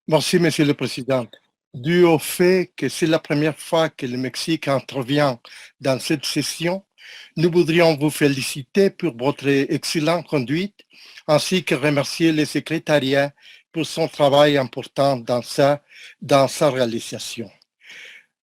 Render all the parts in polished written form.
Merci, Monsieur le Président. Dû au fait que c'est la première fois que le Mexique intervient dans cette session, nous voudrions vous féliciter pour votre excellente conduite, ainsi que remercier le secrétariat pour son travail important dans sa réalisation.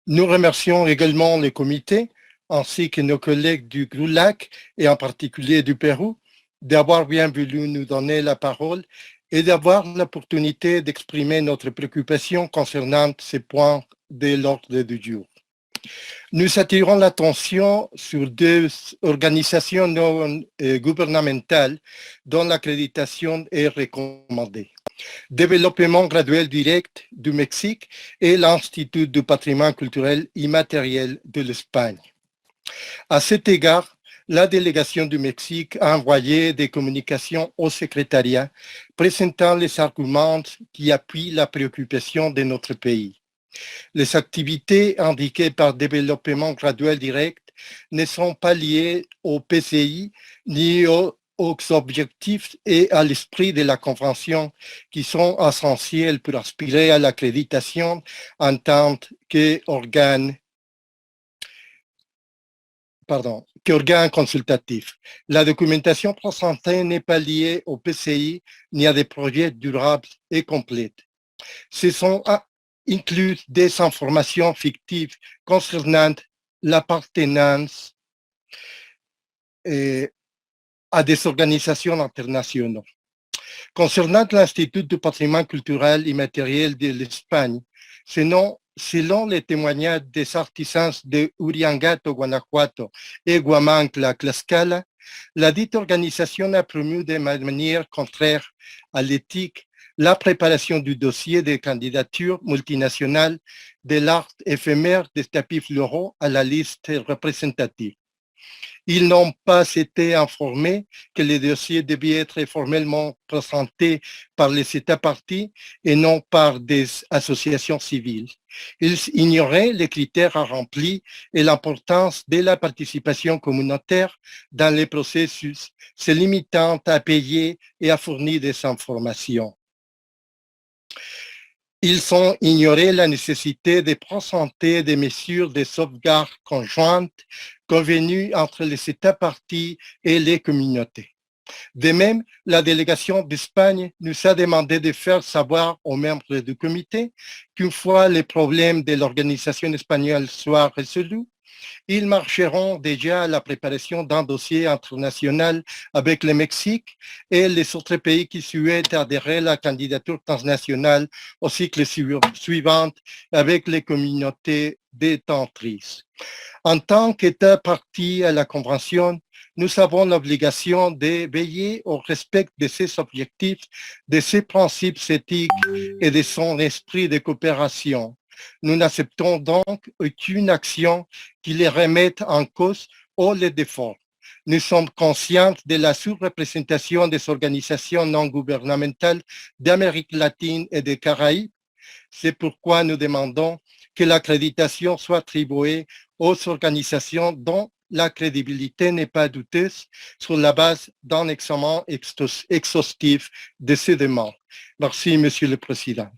Nous remercions également le comité, ainsi que nos collègues du GRULAC et en particulier du Pérou, d'avoir bien voulu nous donner la parole et d'avoir l'opportunité d'exprimer notre préoccupation concernant ces points de l'ordre du jour. Nous attirons l'attention sur deux organisations non gouvernementales dont l'accréditation est recommandée. Développement graduel direct du Mexique et l'Institut du patrimoine culturel immatériel de l'Espagne. À cet égard, la délégation du Mexique a envoyé des communications au secrétariat présentant les arguments qui appuient la préoccupation de notre pays. Les activités indiquées par développement graduel direct ne sont pas liées au PCI ni aux objectifs et à l'esprit de la Convention qui sont essentiels pour aspirer à l'accréditation en tant qu'organe consultatif. La documentation présentée n'est pas liée au PCI ni à des projets durables et complets. Ce sont inclus des informations fictives concernant l'appartenance à des organisations internationales. Concernant l'Institut du patrimoine culturel immatériel de l'Espagne, selon les témoignages des artisans de Uriangato, Guanajuato et Guamantla, Tlaxcala, la dite organisation a promu de manière contraire à l'éthique la préparation du dossier de candidature multinationale de l'art éphémère des tapis floraux à la liste représentative. Ils n'ont pas été informés que le dossier devait être formellement présenté par les États partis et non par des associations civiles. Ils ignoraient les critères à remplir et l'importance de la participation communautaire dans les processus, se limitant à payer et à fournir des informations. Ils ont ignoré la nécessité de présenter des mesures de sauvegarde conjointes convenues entre les États partis et les communautés. De même, la délégation d'Espagne nous a demandé de faire savoir aux membres du comité qu'une fois les problèmes de l'organisation espagnole soient résolus, ils marcheront déjà à la préparation d'un dossier international avec le Mexique et les autres pays qui souhaitent adhérer à la candidature transnationale au cycle suivant avec les communautés détentrices. En tant qu'État parti à la Convention, nous avons l'obligation de veiller au respect de ses objectifs, de ses principes éthiques et de son esprit de coopération. Nous n'acceptons donc aucune action qui les remette en cause ou les défend. Nous sommes conscients de la sous-représentation des organisations non gouvernementales d'Amérique latine et des Caraïbes. C'est pourquoi nous demandons que l'accréditation soit attribuée aux organisations dont la crédibilité n'est pas douteuse sur la base d'un examen exhaustif de ces demandes. Merci, Monsieur le Président.